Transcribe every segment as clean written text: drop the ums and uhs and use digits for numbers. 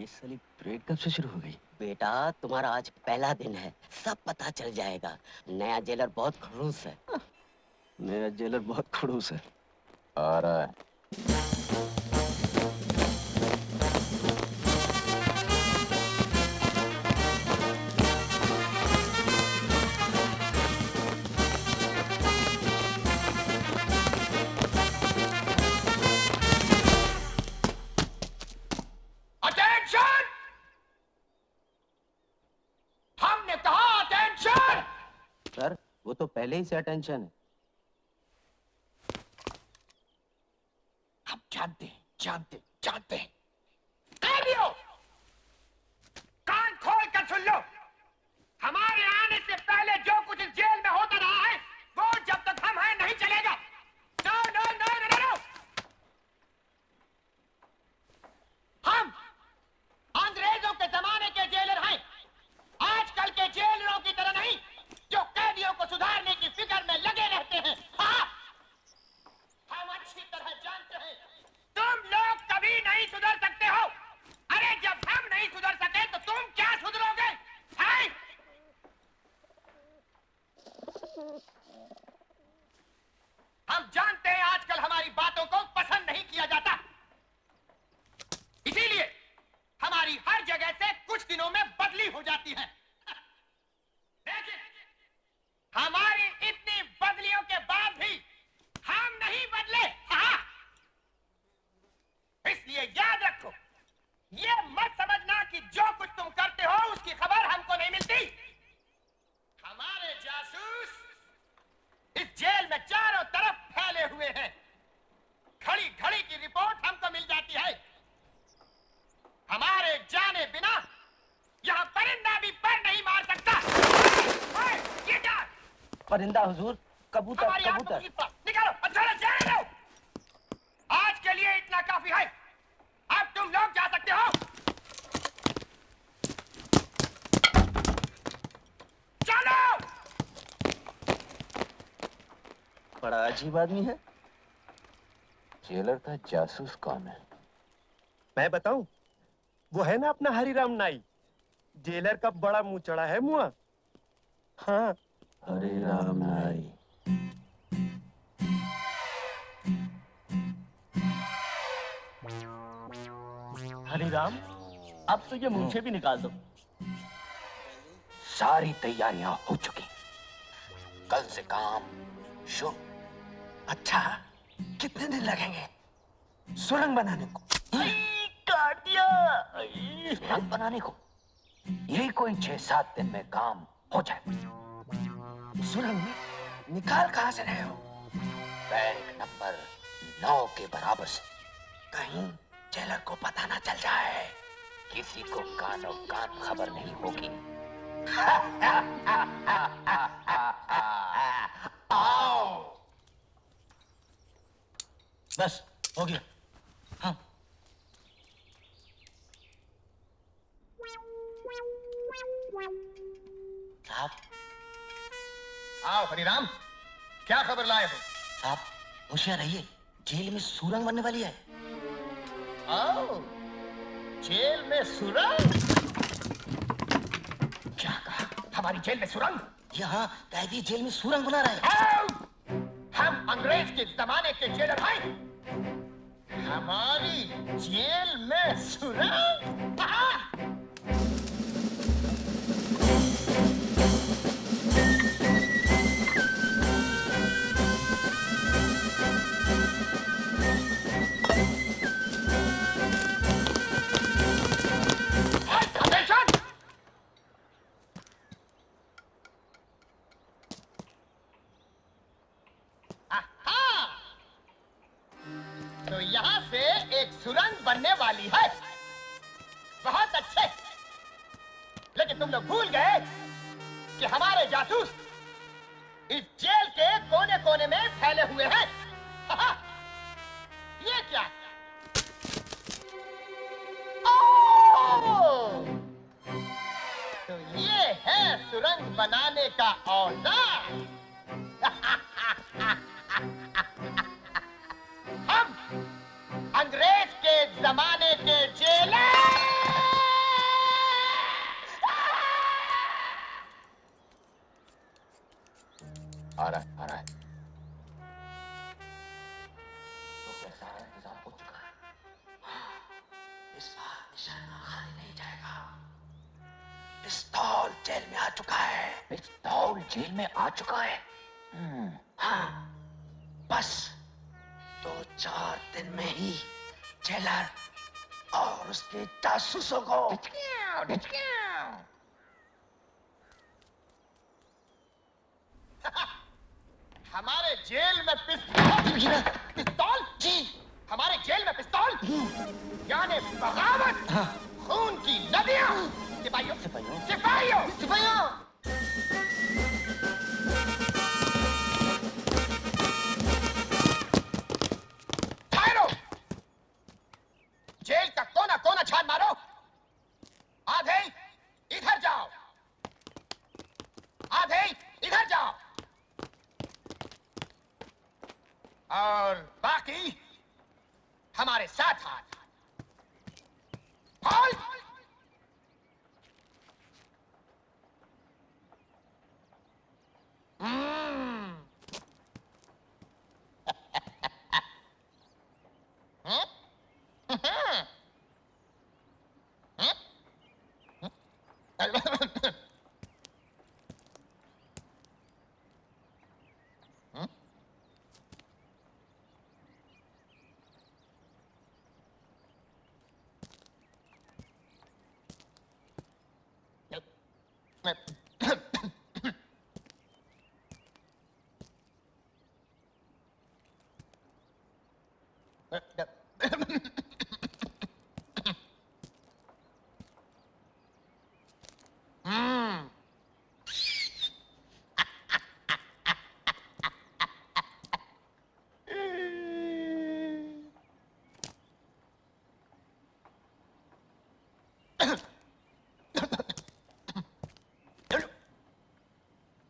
ये साली परेड कब से शुरू हो गई? बेटा तुम्हारा आज पहला दिन है, सब पता चल जाएगा। नया जेलर बहुत खड़ूस है। नया जेलर बहुत खड़ूस है। आ रहा है। सर, वो तो पहले ही से अटेंशन है। हम जानते हैं। कैदियों, कान खोल कर सुन लो। हमारे आने से पहले जो कुछ इस जेल में होता रहा है, वो जब तक हम हैं नहीं चलेगा। No no no no no. हम अंग्रेजों के जमाने के जेलर हैं, आजकल के जेलरों की तरह नहीं, जो कैदियों को सुधारने की फिक्र में लगे रहते हैं। हाँ, हम अच्छी तरह जानते हैं तुम लोग कभी नहीं सुधर सकते हो। अरे जब हम नहीं सुधर सके तो तुम क्या सुधरोगे? हैं? हम जानते हैं आजकल हमारी बातों को पसंद नहीं किया जाता, इसीलिए हमारी हर जगह से कुछ दिनों में बदली हो जाती है। देखिए, हमारी इतनी बदलियों के बाद भी हम नहीं बदले। हाँ? इसलिए याद रखो, ये मत समझना कि जो कुछ तुम करते हो उसकी खबर हमको नहीं मिलती। हमारे जासूस इस जेल में चारों तरफ फैले हुए हैं। घड़ी घड़ी की रिपोर्ट हमको मिल जाती है। हमारे जाने बिना यहाँ परिंदा भी पर नहीं मार सकता। ये क्या? परिंदा हुजूर, कबूतर कबूतर। निकालो, अच्छा जाने दो। आज के लिए इतना काफी है, अब तुम लोग जा सकते हो। चलो। बड़ा अजीब आदमी है। जेलर का जासूस कौन है? मैं बताऊं? वो है ना अपना हरिराम नाई, जेलर का बड़ा मुंह चढ़ा है मुआ। हाँ, हरिराम नाई। हरिराम, अब तो ये मूंछें भी निकाल दो। सारी तैयारियां हो चुकी, कल से काम शुरू। अच्छा, कितने दिन लगेंगे सुरंग बनाने को? काट दिया। सुरंग बनाने को यही कोई 6-7 दिन में काम हो जाए। सुरंग निकाल कहां से रहे हो? बैरिक नंबर 9 के बराबर से। कहीं जेलर को पता ना चल जाए। किसी को कानो कान खबर नहीं होगी। आओ। बस हो गया। हाँ। साहब। आओ हरिराम, क्या खबर लाए हो? साहब, होशियार रहिए, जेल में सुरंग बनने वाली है। आओ, जेल में सुरंग? क्या कहा? हमारी जेल में सुरंग? यहाँ कैदी जेल में सुरंग बना रहे हैं। आओ! हम अंग्रेज के जमाने के जेलर हैं। हमारी जेल में सुरंग? तो यहाँ से एक सुरंग बनने वाली है। बहुत अच्छे, लेकिन तुम लोग भूल गए कि हमारे जासूस इस जेल के कोने कोने में फैले हुए हैं। ये क्या? ओह! तो ये है सुरंग बनाने का औजार। हम अंग्रेज के जमाने के जेलर। सारा इंतजाम हो चुका है। इस बार निशाना खाली नहीं जाएगा। पिस्तौल जेल में आ चुका है। पिस्तौल जेल में आ चुका है। हाँ, बस 2-4 दिन में ही जेलर और उसके जासूसों को हमारे जेल में पिस्तौल पिस्तौल जी हमारे जेल में पिस्तौल यानी बगावत खून की नदियां सिपाहियों सिपाहियों सिपाहियों सिपाहियों ठहरो जेल का कोना कोना छान मारो आधे इधर जाओ आधे इधर जाओ और बाकी हमारे साथ हाथ बोल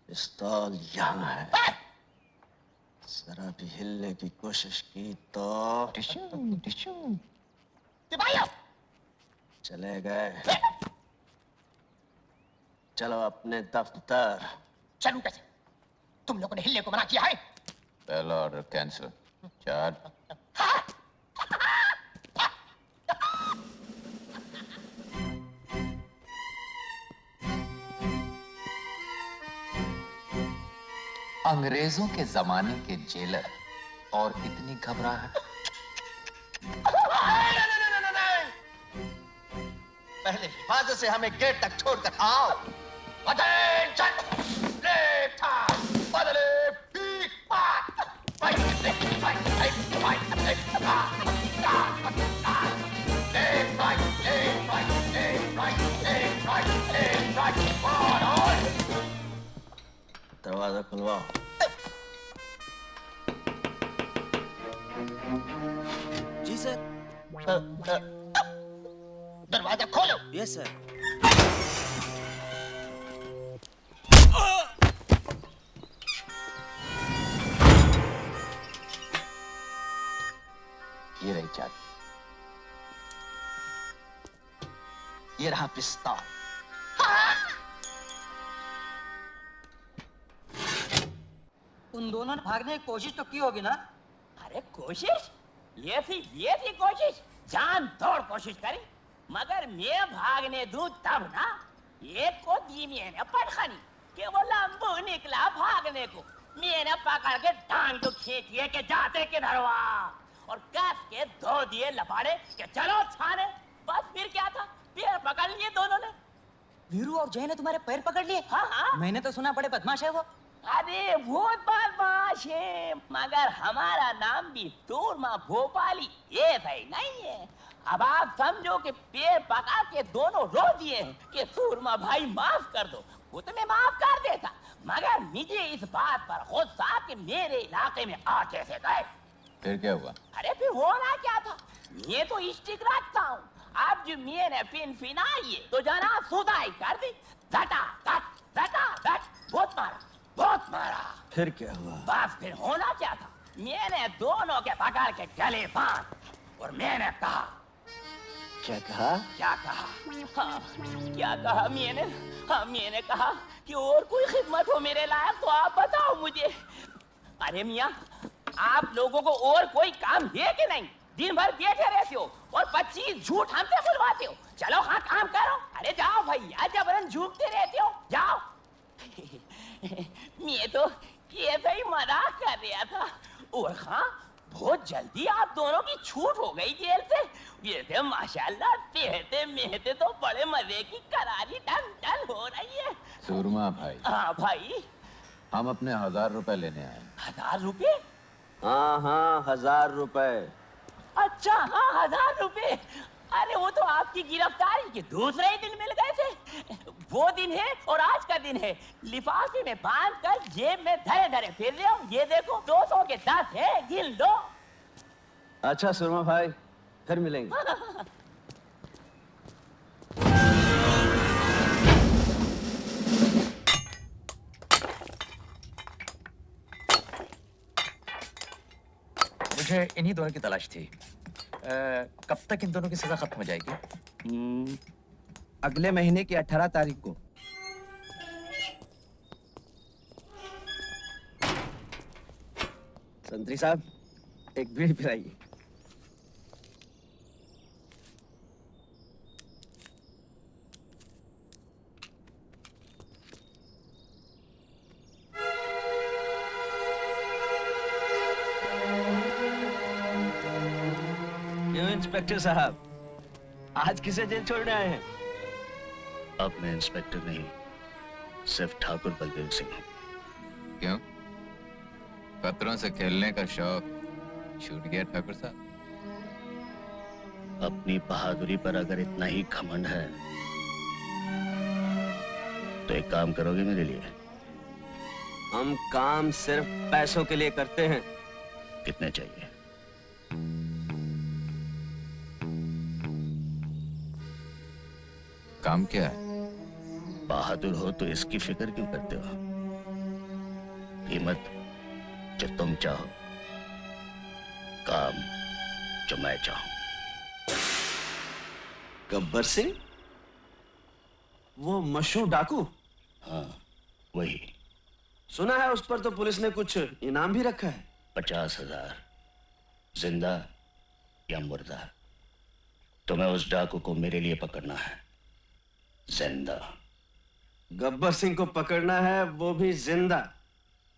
पिस्तौल यहाँ है। जरा भी हिलने की कोशिश की तो सिपाहियों चले गए। चलो अपने दफ्तर। चलूं कैसे तुम लोगों ने हिलने को मना किया है पहला ऑर्डर कैंसिल। चार्ज अंग्रेजों के जमाने के जेलर और इतनी घबराहट। पहले हिफाजत से हमें गेट तक छोड़कर आओ। Attention! Left hand! बदले पीक पाक! Right, left, right, left, right, left, pass, pass, pass. Left, right, left, right, left, right, left, right, left, right. On, on. दरवाजा खुलवाओ। जी सर। दरवाजा खोलो। Yes sir. ये रही चाबी। ये रहा पिस्तौल। उन दोनों ने भागने की कोशिश तो की होगी ना? अरे कोशिश ये थी कोशिश जान तोड़ कोशिश करी मगर मैं भागने दूं तब ना एक को दी मैंने पटखनी कि वो लंबू निकला भागने को मैंने पकड़ के टांग तो खींचिए के जाते किधर और कस के धो दिए लपाड़े के चलो थाने। बस फिर क्या था पैर पकड़ लिए दोनों ने। वीरू और जय ने तुम्हारे पैर पकड़ लिए? हाँ हाँ मैंने तो सुना बड़े बदमाश है वो। अरे बहुत बदमाश है मगर हमारा नाम भी सूरमा भोपाली ये सही नहीं है। अब आप समझो कि पैर पका के दोनों रो दिए हैं कि सूरमा भाई माफ कर दो। वो तो मैं माफ कर देता मगर मुझे इस बात पर गुस्सा कि मेरे इलाके में आ कैसे गए। फिर क्या हुआ? अरे फिर होना क्या था मैं तो स्टिक रखता हूँ अब जो मैंने पिन फिनाई तो जना सुधाई कर दी धटा धट बहुत मारा। फिर क्या हुआ? बस फिर होना क्या था मैंने दोनों के पकड़ के गले बांध और मैंने कहा क्या कहा? क्या कहा हाँ, क्या कहा मैंने कहा कि और कोई खिदमत हो मेरे लायक तो आप बताओ मुझे। अरे मियाँ आप लोगों को और कोई काम है कि नहीं? दिन भर बैठे रहते हो और 25 झूठ हमसे बुलवाते हो। चलो हाँ काम करो। अरे जाओ भैया, जबरन झूठते रहते हो, जाओ। मैं तो ऐसा ही मजाक कर रहा था। और हाँ, बहुत जल्दी आप दोनों की छूट हो गई जेल से। ये थे माशाल्लाह, तेहते मेहते तो बड़े मजे की करारी टन टन हो रही है। सूरमा भाई, हाँ भाई। हम अपने 1000 रुपए लेने आए। 1000 रुपए? हाँ हाँ, 1000 रुपए। अच्छा हाँ, 1000 रुपए। अरे वो तो आपकी गिरफ्तारी के दूसरे ही दिन मिल गए थे। वो दिन है और आज का दिन है। लिफाफे में बांध कर जेब में धरे धरे फिर रहे हो। ये देखो 200 के 10 है, गिन लो। अच्छा सुरमा भाई, फिर मिलेंगे। मुझे इन्हीं दोनों की तलाश थी। कब तक इन दोनों की सजा खत्म हो जाएगी? अगले महीने की 18 तारीख को। संतरी साहब, एक बीड़ी पिलाइए। क्यों इंस्पेक्टर साहब, आज किसे जेल छोड़ने आए हैं? अब मैं इंस्पेक्टर नहीं, सिर्फ ठाकुर बलदेव सिंह हूँ। क्यों? खतरों से खेलने का शौक छूट गया ठाकुर साहब? अपनी बहादुरी पर अगर इतना ही घमंड है तो एक काम करोगे मेरे लिए? हम काम सिर्फ पैसों के लिए करते हैं। कितने चाहिए? काम क्या है? बहादुर हो तो इसकी फिक्र क्यों करते हो? कीमत जो तुम चाहो, काम जो मैं चाहूं। गब्बर सिंह, वो मशहूर डाकू? हाँ वही। सुना है उस पर तो पुलिस ने कुछ इनाम भी रखा है। 50,000, जिंदा या मुर्दा। तुम्हें उस डाकू को मेरे लिए पकड़ना है, जिंदा। गब्बर सिंह को पकड़ना है, वो भी जिंदा।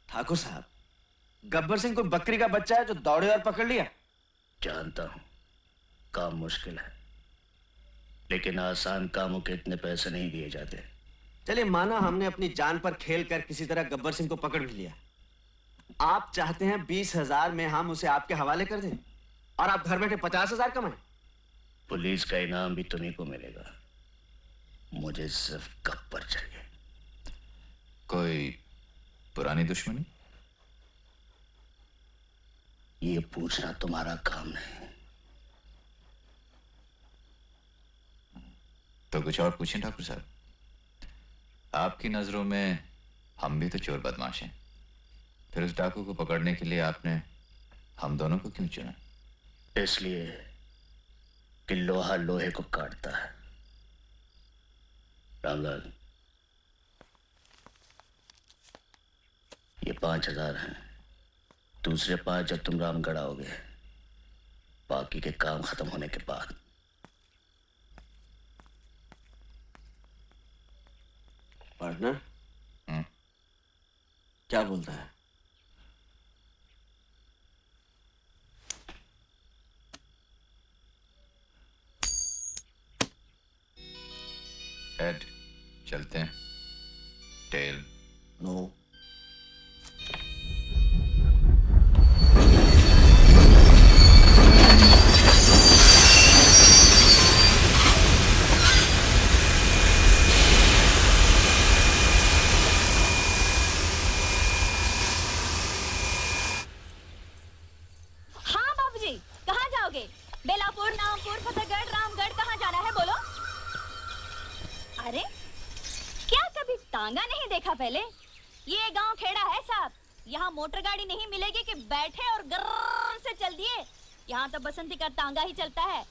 ठाकुर साहब, गब्बर सिंह कोई बकरी का बच्चा है जो दौड़े और पकड़ लिया? जानता हूं काम मुश्किल है, लेकिन आसान कामों के इतने पैसे नहीं दिए जाते। चलिए माना हमने अपनी जान पर खेल कर किसी तरह गब्बर सिंह को पकड़ भी लिया। आप चाहते हैं 20,000 में हम उसे आपके हवाले कर दें और आप घर बैठे 50,000 कमाएं? पुलिस का इनाम भी तुम्हीं को मिलेगा, मुझे सिर्फ गब्बर चाहिए। कोई पुरानी दुश्मनी? ये पूछना तुम्हारा काम नहीं। तो कुछ और पूछें ठाकुर साहब। आपकी नजरों में हम भी तो चोर बदमाश हैं, फिर उस डाकू को पकड़ने के लिए आपने हम दोनों को क्यों चुना? इसलिए कि लोहा लोहे को काटता है। रामलाल, ये 5,000 हैं। दूसरे 5 जब तुम रामगढ़ आओगे, बाकी के काम खत्म होने के बाद। पार्टनर, क्या बोलता है? हेड, चलते हैं। Tail, no. हाँ बाबूजी, कहाँ जाओगे? बेलापुर, नामपुर, फतेहगढ़, रामगढ़, कहाँ जाना है बोलो? अरे क्या कभी तांगा नहीं देखा पहले? ये गांव खेड़ा है साहब, यहाँ मोटर गाड़ी नहीं मिलेगी कि बैठे और गर्र से चल दिए। यहाँ तो बसंती का तांगा ही चलता है।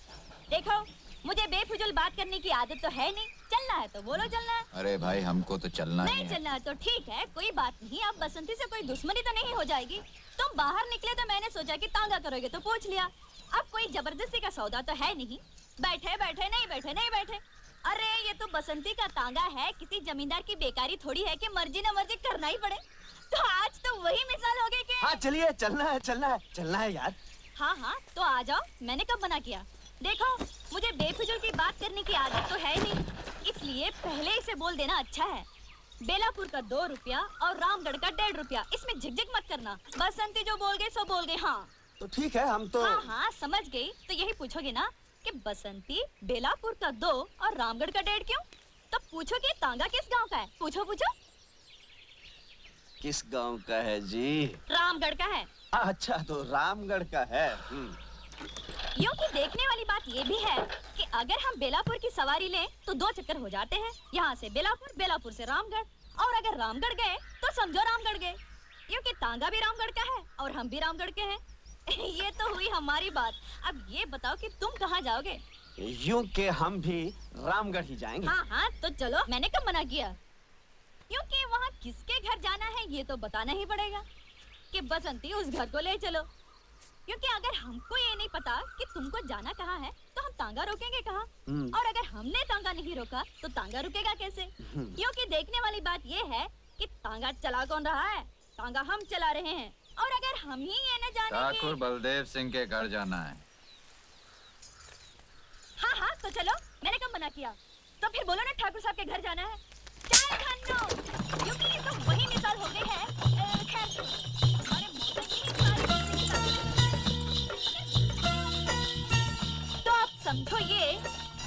देखो, मुझे बेफिजूल बात करने की आदत तो है नहीं, चलना है तो बोलो चलना है, अरे भाई हमको तो चलना ही नहीं है। चलना है तो ठीक है, कोई बात नहीं। अब बसंती से कोई दुश्मनी तो नहीं हो जाएगी। तुम बाहर निकले तो मैंने सोचा कि तांगा करोगे तो पूछ लिया। अब कोई जबरदस्ती का सौदा तो है नहीं। बैठे बैठे नहीं बैठे नहीं बैठे। अरे ये तो बसंती का तांगा है, किसी जमींदार की बेकारी थोड़ी है कि मर्जी न मर्जी करना ही पड़े। तो आज तो वही मिसाल हो गई कि हाँ चलिए, चलना है चलना है चलना है यार। हाँ हाँ तो आ जाओ, मैंने कब मना किया। देखो मुझे बेफिजूल की बात करने की आदत तो है नहीं, इसलिए पहले ही से बोल देना अच्छा है। बेलापुर का 2 रुपया और रामगढ़ का 1.5 रुपया, इसमें झिकझिक मत करना। बसंती जो बोल गई सो बोल गई। हाँ तो ठीक है, हम तो हाँ हाँ समझ गई। तो यही पूछोगे ना कि बसंती बेलापुर का 2 और रामगढ़ का 1.5 क्यों? तो पूछोगे तांगा किस गांव का है? पूछो पूछो। किस गांव का है जी? रामगढ़ का है। अच्छा तो रामगढ़ का है। यूं कि देखने वाली बात ये भी है कि अगर हम बेलापुर की सवारी लें तो 2 चक्कर हो जाते हैं। यहाँ से बेलापुर, बेलापुर से रामगढ़, और अगर रामगढ़ गए तो समझो रामगढ़ गए। यूं कि तांगा भी रामगढ़ का है और हम भी रामगढ़ के हैं। ये तो हुई हमारी बात। अब ये बताओ कि तुम कहाँ जाओगे? यूं के हम भी रामगढ़ ही जाएंगे। हाँ हाँ तो चलो, मैंने कब मना किया। क्योंकि वहाँ किसके घर जाना है ये तो बताना ही पड़ेगा कि बसंती उस घर को ले चलो। क्योंकि अगर हमको ये नहीं पता कि तुमको जाना कहाँ है तो हम तांगा रोकेंगे कहाँ, और अगर हमने तांगा नहीं रोका तो तांगा रुकेगा कैसे। क्योंकि देखने वाली बात ये है कि तांगा चला कौन रहा है। तांगा हम चला रहे हैं, और अगर हम ही ये न जाने ठाकुर बलदेव सिंह के घर जाना है। हाँ हाँ तो चलो, मैंने कब मना किया। तो फिर बोलो ना ठाकुर साहब के घर जाना है। चाय खानो, क्योंकि ये तो वही मिसाल हो गई है। खैर हमारे मौसम की तो आप समझो ये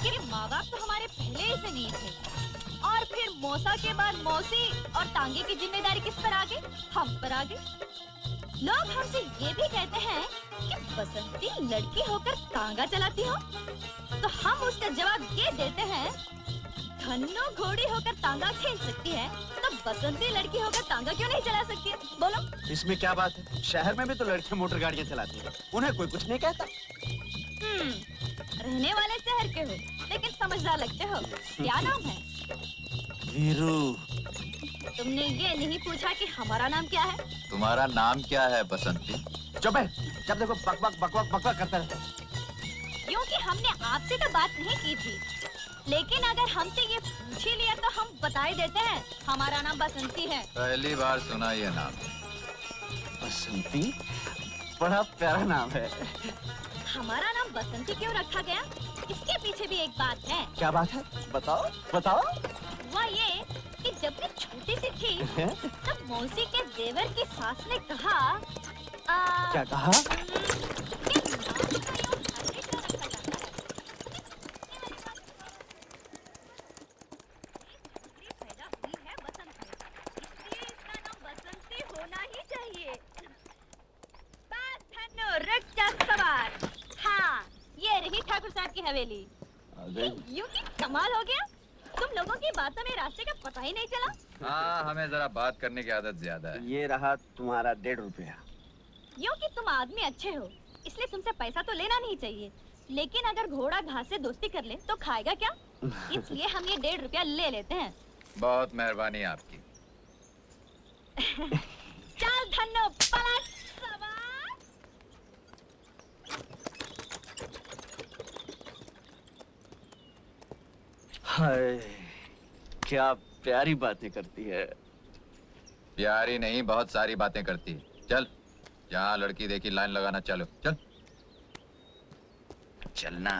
कि माँ बाप तो हमारे पहले ही से नहीं थे, और फिर मौसा के बाद मौसी, और तांगे की जिम्मेदारी किस पर आ गई? हम पर आ गई। लोग हमसे ये भी कहते हैं कि बसंती लड़की होकर तांगा चलाती हो, तो हम उसका जवाब ये देते हैं, धन्नो घोड़ी होकर तांगा खेल सकती है तो बसंती लड़की होकर तांगा क्यों नहीं चला सकती है? बोलो। इसमें क्या बात है? शहर में भी तो लड़के मोटर गाड़ियाँ चलाती हैं, उन्हें कोई कुछ नहीं कहता। रहने वाले शहर के हो लेकिन समझदार लगते हो। क्या नाम है? वीरू। तुमने ये नहीं पूछा कि हमारा नाम क्या है? तुम्हारा नाम क्या है बसंती? चुप है, जब देखो बक बक बक बक बक बक करता रहता है। क्योंकि हमने आपसे तो बात नहीं की थी, लेकिन अगर हमसे ये पूछ ही लिया तो हम बता ही देते हैं, हमारा नाम बसंती है। पहली बार सुना ये नाम। बसंती बड़ा प्यारा नाम है। हमारा नाम बसंती क्यों रखा गया, इसके पीछे भी एक बात है। क्या बात है? बताओ बताओ। हुआ ये कि जब मैं छोटी सी थी तब मौसी के देवर की सास ने कहा क्या कहा? कि नाम का यूं हमेशा रखा जाता है। छोकरी पैदा हुई है बसंत में, इसलिए इसका नाम बसंती होना ही चाहिए। बस धन्नो, रुक जा सवार। हाँ ये रही ठाकुर साहब की हवेली। यूं कि कमाल हो गया, तुम लोगों की बातों में रास्ते का पता ही नहीं चला। हाँ हमें जरा बात करने की आदत ज्यादा है। ये रहा तुम्हारा 1.5 रुपया। यूं कि तुम आदमी अच्छे हो इसलिए तुमसे पैसा तो लेना नहीं चाहिए, लेकिन अगर घोड़ा घास से दोस्ती कर ले तो खाएगा क्या, इसलिए हम ये 1.5 रुपया ले लेते हैं। बहुत मेहरबानी आपकी। चल धन्नो, पलट सवार। हाय क्या प्यारी बातें करती है। प्यारी नहीं, बहुत सारी बातें करती है। चल, जहाँ लड़की देखी लाइन लगाना, चलो चल। चलना